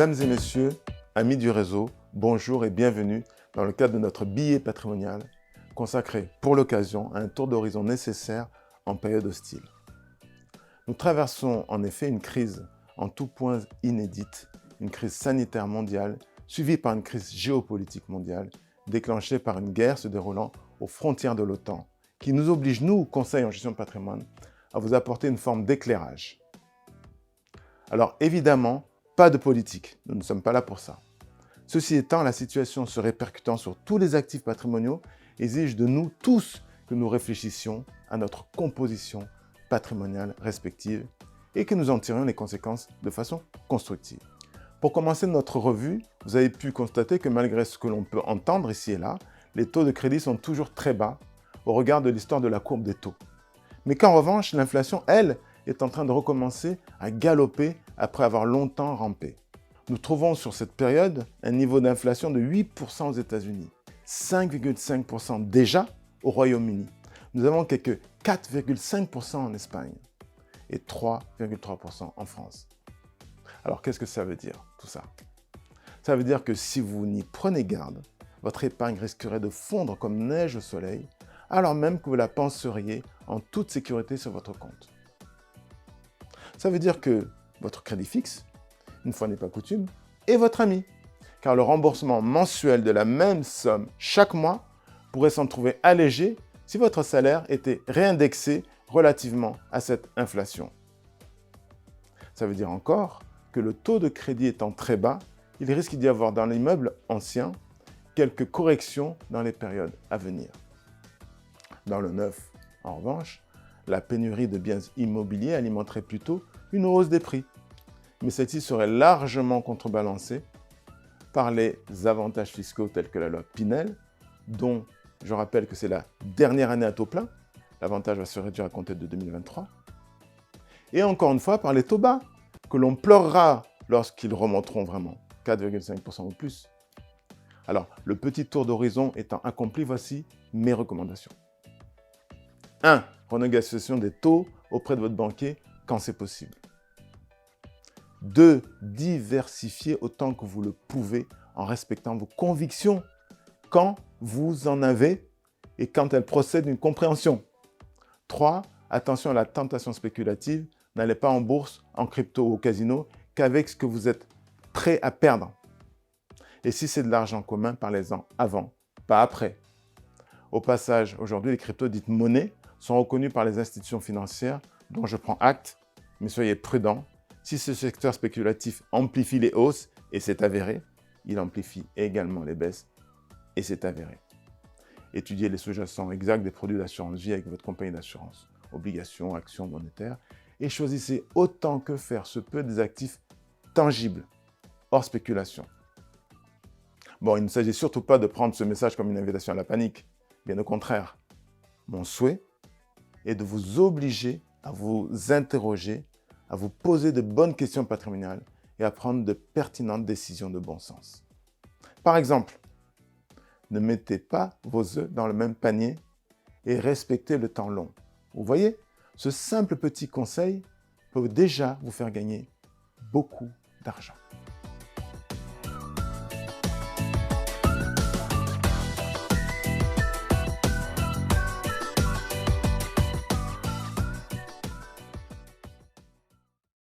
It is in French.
Mesdames et messieurs, amis du réseau, bonjour et bienvenue dans le cadre de notre billet patrimonial consacré pour l'occasion à un tour d'horizon nécessaire en période hostile. Nous traversons en effet une crise en tout point inédite, une crise sanitaire mondiale suivie par une crise géopolitique mondiale déclenchée par une guerre se déroulant aux frontières de l'OTAN qui nous oblige, nous, Conseil en gestion de patrimoine, à vous apporter une forme d'éclairage. Alors évidemment, pas de politique, nous ne sommes pas là pour ça. Ceci étant, la situation se répercutant sur tous les actifs patrimoniaux exige de nous tous que nous réfléchissions à notre composition patrimoniale respective et que nous en tirions les conséquences de façon constructive. Pour commencer notre revue, vous avez pu constater que malgré ce que l'on peut entendre ici et là, les taux de crédit sont toujours très bas au regard de l'histoire de la courbe des taux. Mais qu'en revanche, l'inflation, elle, est en train de recommencer à galoper après avoir longtemps rampé. Nous trouvons sur cette période un niveau d'inflation de 8% aux États-Unis, 5,5% déjà au Royaume-Uni. Nous avons quelques 4,5% en Espagne et 3,3% en France. Alors qu'est-ce que ça veut dire tout ça? Ça veut dire que si vous n'y prenez garde, votre épargne risquerait de fondre comme neige au soleil, alors même que vous la penseriez en toute sécurité sur votre compte. Ça veut dire que votre crédit fixe, une fois n'est pas coutume, est votre ami, car le remboursement mensuel de la même somme chaque mois pourrait s'en trouver allégé si votre salaire était réindexé relativement à cette inflation. Ça veut dire encore que le taux de crédit étant très bas, il risque d'y avoir dans l'immeuble ancien quelques corrections dans les périodes à venir. Dans le neuf, en revanche, la pénurie de biens immobiliers alimenterait plutôt une hausse des prix. Mais celle-ci serait largement contrebalancée par les avantages fiscaux tels que la loi Pinel, dont je rappelle que c'est la dernière année à taux plein, l'avantage va se réduire à compter de 2023, et encore une fois par les taux bas, que l'on pleurera lorsqu'ils remonteront vraiment, 4,5% ou plus. Alors, le petit tour d'horizon étant accompli, voici mes recommandations. 1. Renégociation des taux auprès de votre banquier quand c'est possible. 2. Diversifiez autant que vous le pouvez en respectant vos convictions quand vous en avez et quand elles procèdent d'une compréhension. 3. Attention à la tentation spéculative. N'allez pas en bourse, en crypto ou au casino qu'avec ce que vous êtes prêt à perdre. Et si c'est de l'argent commun, parlez-en avant, pas après. Au passage, aujourd'hui, les cryptos dites monnaie sont reconnus par les institutions financières dont je prends acte, mais soyez prudents. Si ce secteur spéculatif amplifie les hausses, et c'est avéré, il amplifie également les baisses, et c'est avéré. Étudiez les sous-jacents exacts des produits d'assurance vie avec votre compagnie d'assurance, obligations, actions monétaires, et choisissez autant que faire se peut des actifs tangibles, hors spéculation. Bon, il ne s'agit surtout pas de prendre ce message comme une invitation à la panique, bien au contraire. Mon souhait est de vous obliger à vous interroger, à vous poser de bonnes questions patrimoniales et à prendre de pertinentes décisions de bon sens. Par exemple, ne mettez pas vos œufs dans le même panier et respectez le temps long. Vous voyez, ce simple petit conseil peut déjà vous faire gagner beaucoup d'argent.